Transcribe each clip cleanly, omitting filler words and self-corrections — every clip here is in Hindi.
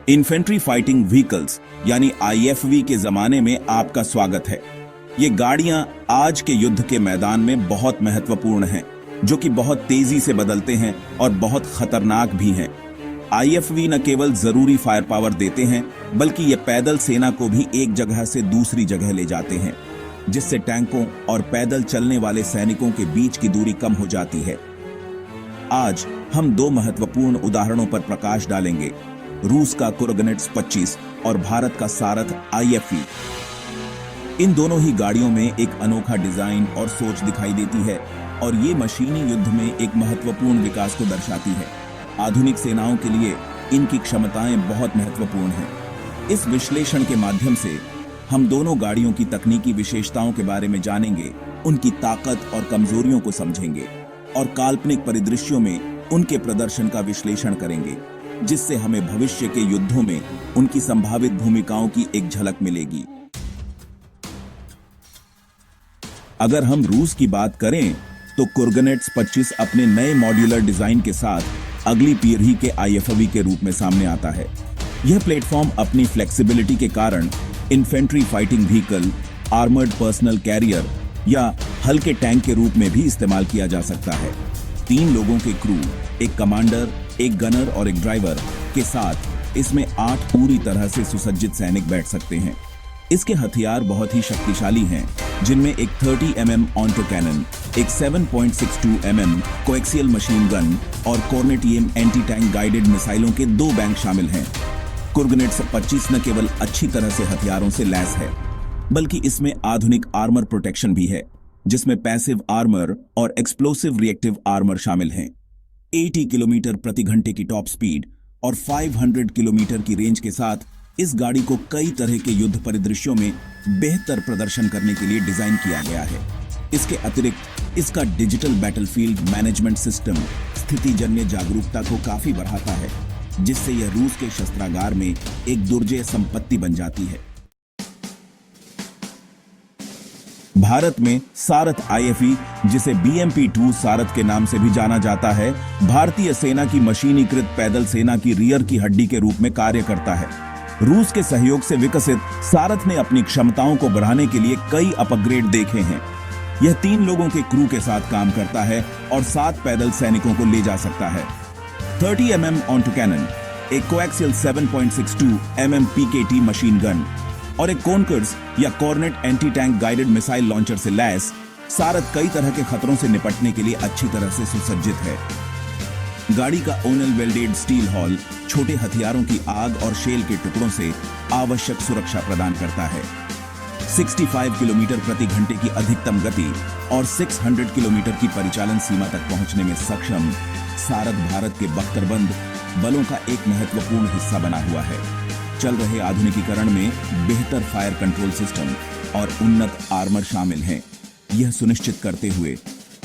इन्फेंट्री फाइटिंग व्हीकल्स यानी आईएफवी के जमाने में आपका स्वागत है। ये गाड़ियां आज के युद्ध के मैदान में बहुत महत्वपूर्ण हैं, जो कि बहुत तेजी से बदलते हैं और बहुत खतरनाक भी हैं। आईएफवी न केवल जरूरी फायर पावर देते हैं, बल्कि ये पैदल सेना को भी एक जगह से दूसरी जगह ले जाते हैं, जिससे टैंकों और पैदल चलने वाले सैनिकों के बीच की दूरी कम हो जाती है। आज हम दो महत्वपूर्ण उदाहरणों पर प्रकाश डालेंगे, रूस का कुर्गनेट्स 25 और भारत का सारथ आईएफवी। इन दोनों ही गाड़ियों में एक अनोखा डिजाइन और सोच दिखाई देती है और ये मशीनी युद्ध में एक महत्वपूर्ण विकास को दर्शाती है। आधुनिक सेनाओं के लिए इनकी क्षमताएं बहुत महत्वपूर्ण हैं। इस विश्लेषण के माध्यम से हम दोनों गाड़ियों की तकनीकी विशेषताओं के बारे में जानेंगे, उनकी ताकत और कमजोरियों को समझेंगे और काल्पनिक परिदृश्यों में उनके प्रदर्शन का विश्लेषण करेंगे, जिससे हमें भविष्य के युद्धों में उनकी संभावित भूमिकाओं की एक झलक मिलेगी। अगर हम रूस की बात करें तो कुर्गनेट्स 25 अपने नए मॉड्यूलर डिजाइन के साथ अगली पीढ़ी के आईएफवी के रूप में सामने आता है। यह प्लेटफॉर्म अपनी फ्लेक्सिबिलिटी के कारण infantry fighting vehicle, armoured personnel carrier या हल्के टैंक के रूप में भी इस्तेमाल किया जा सकता है। 3 लोगों के क्रू, एक कमांडर, एक गनर और एक ड्राइवर के साथ इसमें 8 पूरी तरह से सुसज्जित सैनिक बैठ सकते हैं। इसके हथियार बहुत ही शक्तिशाली हैं, जिनमें एक 30 mm ऑटो कैनन, एक 7.62 mm कोएक्सियल मशीन गन और Kornet EM anti tank guided मिसाइलों के 2 बैंक शामिल हैं। कुर्गनेट्स 25 न केवल अच्छी तरह से हथियारों से लैस है, बल्कि इसमें आधुनिक आर्मर प्रोटेक्शन भी है, जिसमें पैसिव आर्मर और एक्सप्लोसिव रिएक्टिव आर्मर शामिल हैं। 80 किलोमीटर प्रति घंटे की टॉप स्पीड और 500 किलोमीटर की रेंज के साथ इस गाड़ी को कई तरह के युद्ध परिदृश्यों में बेहतर प्रदर्शन करने के लिए डिजाइन किया गया है। इसके अतिरिक्त इसका डिजिटल बैटलफील्ड मैनेजमेंट सिस्टम स्थितिजन्य जागरूकता को काफी बढ़ाता है, जिससे यह रूस के शस्त्रागार में एक दुर्जेय संपत्ति बन जाती है। भारत में सारथ आईएफवी, जिसे BMP-2 सारथ के नाम से भी जाना जाता है, भारतीय सेना की मशीनीकृत पैदल सेना की रियर की हड्डी के रूप में कार्य करता है। रूस के सहयोग से विकसित सारथ ने अपनी क्षमताओं को बढ़ाने के लिए कई अपग्रेड देखे हैं। यह 3 लोगों के क्रू के साथ काम करता है और 7 पैदल सैनिकों को ले जा सकता है। 30 mm ऑटो कैनन, एक coaxial 7.62 mm PKT machine gun और एक कॉन्कर्स या Kornet anti tank guided missile launcher से लैस सारथ कई तरह के खतरों से निपटने के लिए अच्छी तरह से सुसज्जित है। गाड़ी का ओनल वेल्डेड स्टील हॉल छोटे हथियारों की आग और शेल के टुकड़ों से आवश्यक सुरक्षा प्रदान करता है। 65 किलोमीटर प्रति घंटे की अधिकतम गति और 600 किलोमीटर की परिचालन सीमा तक पहुंचने में सक्षम सारथ भारत के बख्तरबंद बलों का एक महत्वपूर्ण हिस्सा बना हुआ है। चल रहे आधुनिकीकरण में बेहतर फायर कंट्रोल सिस्टम और उन्नत आर्मर शामिल हैं, यह सुनिश्चित करते हुए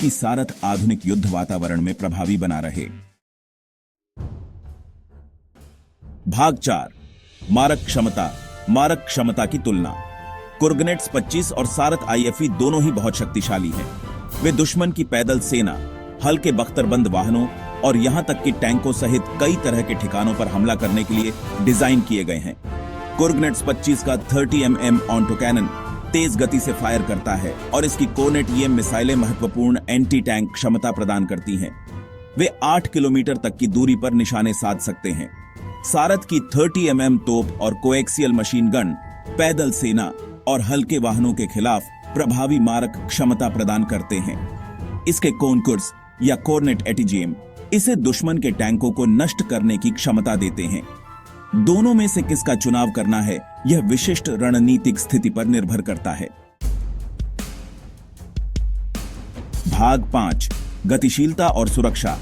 कि सारथ आधुनिक युद्ध वातावरण में प्रभावी बना रहे। भाग 4, मारक क्षमता की तुलना। कुर्गनेट्स 25 और सारथ आईएफवी दोनों ही बहुत शक्तिशाली हैं। वे दुश्मन की पैदल सेना, हल्के बख्तरबंद वाहनों और यहां तक कि टैंकों सहित कई तरह के ठिकानों पर हमला करने के लिए डिजाइन किए गए हैं। कुर्गनेट्स 25 का 30 mm ऑटो कैनन तेज गति से फायर करता है और इसकी कॉर्नेट ईएम मिसाइलें महत्वपूर्ण एंटी टैंक क्षमता प्रदान करती हैं। वे 8 किलोमीटर तक की दूरी पर निशाने साध सकते हैं। सारथ की 30 mm तोप और कोएक्सियल मशीन गन पैदल सेना और हल्के वाहनों के खिलाफ प्रभावी मारक क्षमता प्रदान करते हैं। इसके कॉन्कर्स या कॉर्नेट एटीजीएम इसे दुश्मन के टैंकों को नष्ट करने की क्षमता देते हैं। दोनों में से किसका चुनाव करना है, यह विशिष्ट रणनीतिक स्थिति पर निर्भर करता है। भाग 5, गतिशीलता और सुरक्षा।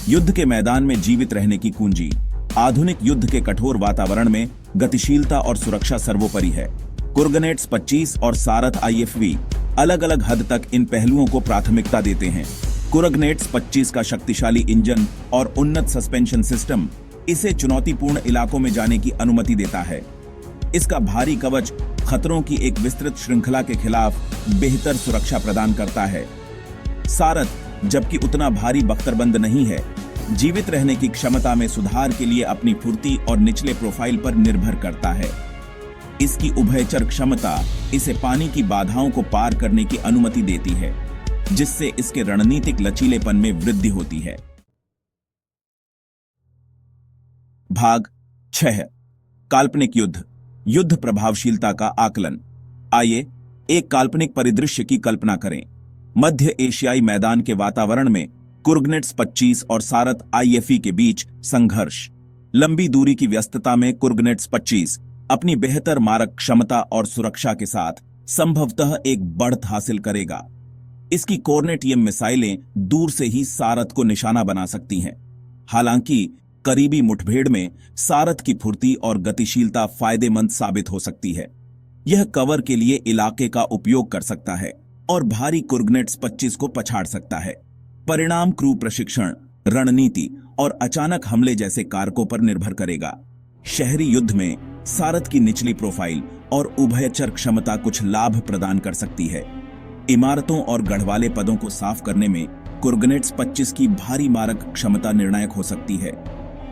युद्ध के मैदान में जीवित रहने की कुंजी। आधुनिक युद्ध के कठोर वातावरण में गतिशीलता और सुरक्षा सर्वोपरि है। कुर्गनेट्स 25 और सारथ आईएफवी अलग अलग हद तक इन पहलुओं को प्राथमिकता देते हैं। कुर्गनेट्स 25 का शक्तिशाली इंजन और उन्नत सस्पेंशन सिस्टम इसे चुनौतीपूर्ण इलाकों में जाने की अनुमति देता है। इसका भारी कवच खतरों की एक विस्तृत श्रृंखला के खिलाफ बेहतर सुरक्षा प्रदान करता है। सारथ जबकि उतना भारी बख्तरबंद नहीं है, जीवित रहने की क्षमता में सुधार के लिए अपनी फुर्ती और निचले प्रोफाइल पर निर्भर करता है। इसकी उभयचर क्षमता इसे पानी की बाधाओं को पार करने की अनुमति देती है, जिससे इसके रणनीतिक लचीलेपन में वृद्धि होती है। भाग 6। काल्पनिक युद्ध, युद्ध प्रभावशीलता का आकलन। आइए एक काल्पनिक परिदृश्य की कल्पना करें। मध्य एशियाई मैदान के वातावरण में कुर्गनेट्स 25 और सारत आईएफई के बीच संघर्ष। लंबी दूरी की व्यस्तता में कुर्गनेट्स 25 अपनी बेहतर मारक क्षमता और सुरक्षा के साथ संभवतः एक बढ़त हासिल करेगा। इसकी कॉर्नेटियम मिसाइलें दूर से ही सारत को निशाना बना सकती हैं। हालांकि करीबी मुठभेड़ में सारत की फुर्ती और गतिशीलता फायदेमंद साबित हो सकती है। यह कवर के लिए इलाके का उपयोग कर सकता है और भारी कुर्गनेट्स 25 को पछाड़ सकता है। परिणाम क्रू प्रशिक्षण, रणनीति और अचानक हमले जैसे कारकों पर निर्भर करेगा। शहरी युद्ध में सारत की निचली प्रोफाइल और उभयचर क्षमता कुछ लाभ प्रदान कर सकती है। इमारतों और गढ़वाले पदों को साफ करने में कुर्गनेट्स 25 की भारी मारक क्षमता निर्णायक हो सकती है।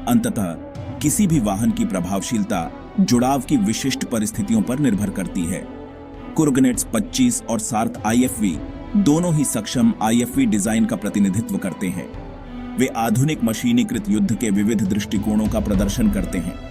अंततः किसी भी वाहन की प्रभावशीलता जुड़ाव की विशिष्ट परिस्थितियों पर निर्भर करती है। कुर्गनेट्स 25 और सार्थ आईएफवी दोनों ही सक्षम आईएफवी डिजाइन का प्रतिनिधित्व करते हैं। वे आधुनिक मशीनीकृत युद्ध के विविध दृष्टिकोणों का प्रदर्शन करते हैं।